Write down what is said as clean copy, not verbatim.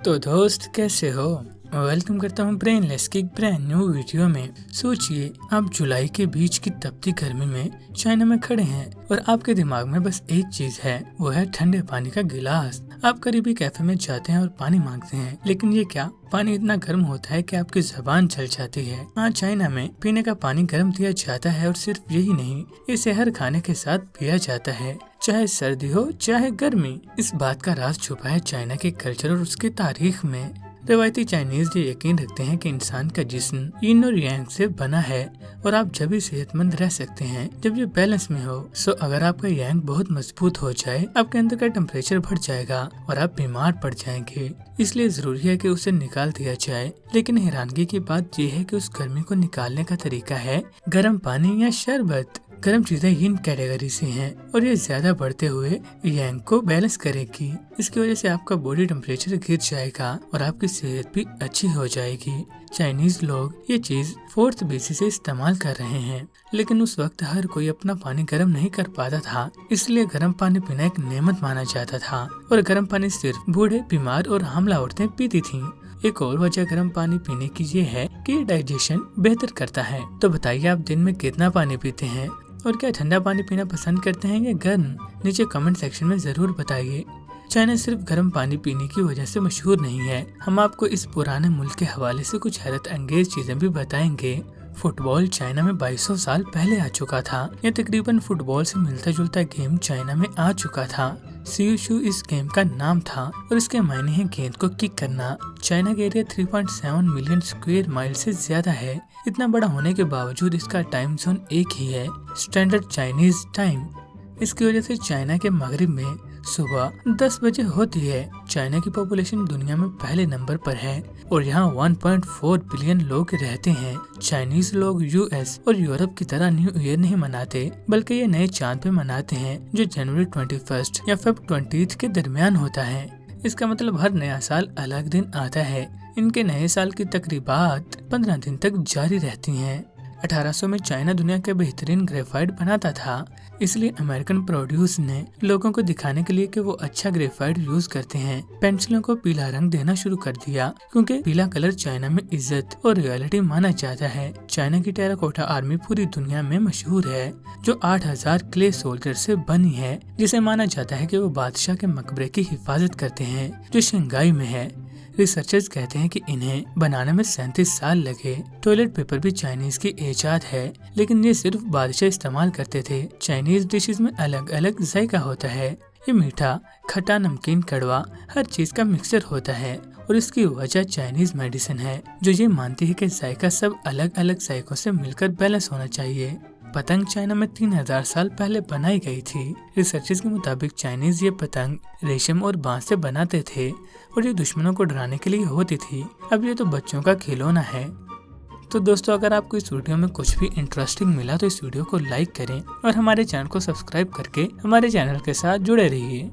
तो दोस्त कैसे हो। वेलकम करता हूँ ब्रेनलेस की एक ब्रांड न्यू वीडियो में। सोचिए आप जुलाई के बीच की तपती गर्मी में चाइना में खड़े हैं और आपके दिमाग में बस एक चीज है, वो है ठंडे पानी का गिलास। आप करीबी कैफे में जाते हैं और पानी मांगते हैं, लेकिन ये क्या, पानी इतना गर्म होता है कि आपकी जबान जल जाती है। हाँ, चाइना में पीने का पानी गर्म दिया जाता है और सिर्फ यही नहीं, इसे हर खाने के साथ पिया जाता है, चाहे सर्दी हो चाहे गर्मी। इस बात का राज छुपा है चाइना के कल्चर और उसकी तारीख में। रवायती चाइनीज ये यकीन रखते हैं कि इंसान का जिस्म यिन और यांग से बना है और आप जब भी सेहतमंद रह सकते हैं जब ये बैलेंस में हो। सो अगर आपका यांग बहुत मजबूत हो जाए, आपके अंदर का टेम्परेचर बढ़ जाएगा और आप बीमार पड़ जाएंगे। इसलिए जरूरी है कि उसे निकाल दिया जाए। लेकिन हैरानगी की बात यह है कि उस गर्मी को निकालने का तरीका है गर्म पानी या शरबत। गर्म चीजें यिन कैटेगरी से हैं और ये ज्यादा बढ़ते हुए यांग को बैलेंस करेगी। इसकी वजह से आपका बॉडी टेम्परेचर गिर जाएगा और आपकी सेहत भी अच्छी हो जाएगी। चाइनीज लोग ये चीज 4th BC से इस्तेमाल कर रहे हैं, लेकिन उस वक्त हर कोई अपना पानी गर्म नहीं कर पाता था, इसलिए गर्म पानी पीना एक नेमत माना जाता था और गर्म पानी सिर्फ बूढ़े, बीमार और हमला औरतें पीती थीं। एक और वजह गर्म पानी पीने की ये है कि डाइजेशन बेहतर करता है। तो बताइए आप दिन में कितना पानी पीते हैं और क्या ठंडा पानी पीना पसंद करते हैं या गर्म? नीचे कमेंट सेक्शन में जरूर बताइए। चाइना सिर्फ गर्म पानी पीने की वजह से मशहूर नहीं है। हम आपको इस पुराने मुल्क के हवाले से कुछ हैरत अंगेज चीजें भी बताएंगे। फुटबॉल चाइना में 2200 साल पहले आ चुका था। यह तकरीबन फुटबॉल से मिलता जुलता गेम चाइना में आ चुका था। सीयूशू इस गेम का नाम था और इसके मायने है गेंद को किक करना। चाइना का एरिया 3.7 मिलियन स्क्वायर माइल से ज्यादा है। इतना बड़ा होने के बावजूद इसका टाइम जोन एक ही है, स्टैंडर्ड चाइनीज टाइम। इसकी वजह से चाइना के मगरिब में सुबह 10 बजे होती है। चाइना की पॉपुलेशन दुनिया में पहले नंबर पर है और यहाँ 1.4 बिलियन लोग रहते हैं। चाइनीज लोग US और यूरोप की तरह न्यू ईयर नहीं मनाते, बल्कि ये नए चांद पे मनाते हैं जो जनवरी 21 या Feb 20 के दरमियान होता है। इसका मतलब हर नया साल अलग दिन आता है। इनके नए साल की तकरीबात 15 दिन तक जारी रहती हैं। 1800 में चाइना दुनिया के बेहतरीन ग्रेफाइट बनाता था, इसलिए अमेरिकन प्रोड्यूस ने लोगों को दिखाने के लिए कि वो अच्छा ग्रेफाइट यूज करते हैं, पेंसिलों को पीला रंग देना शुरू कर दिया, क्योंकि पीला कलर चाइना में इज्जत और रियलिटी माना जाता है। चाइना की टेराकोटा आर्मी पूरी दुनिया में मशहूर है, जो 8000 क्ले सोल्जर से बनी है, जिसे माना जाता है कि वो बादशाह के मकबरे की हिफाजत करते हैं जो शंघाई में है। रिसर्चर्स कहते हैं कि इन्हें बनाने में 37 साल लगे। टॉयलेट पेपर भी चाइनीज की इजाद है, लेकिन ये सिर्फ बादशाह इस्तेमाल करते थे। चाइनीज डिशेस में अलग अलग जायका होता है। ये मीठा, खट्टा, नमकीन, कड़वा हर चीज का मिक्सचर होता है और इसकी वजह चाइनीज मेडिसिन है, जो ये मानती है कि जायका सब अलग अलग जायकों से मिलकर बैलेंस होना चाहिए। पतंग चाइना में 3000 साल पहले बनाई गई थी। रिसर्चर्स के मुताबिक चाइनीज ये पतंग रेशम और बांस से बनाते थे और ये दुश्मनों को डराने के लिए होती थी। अब ये तो बच्चों का खिलौना है। तो दोस्तों, अगर आपको इस वीडियो में कुछ भी इंटरेस्टिंग मिला तो इस वीडियो को लाइक करें और हमारे चैनल को सब्सक्राइब करके हमारे चैनल के साथ जुड़े रहिए।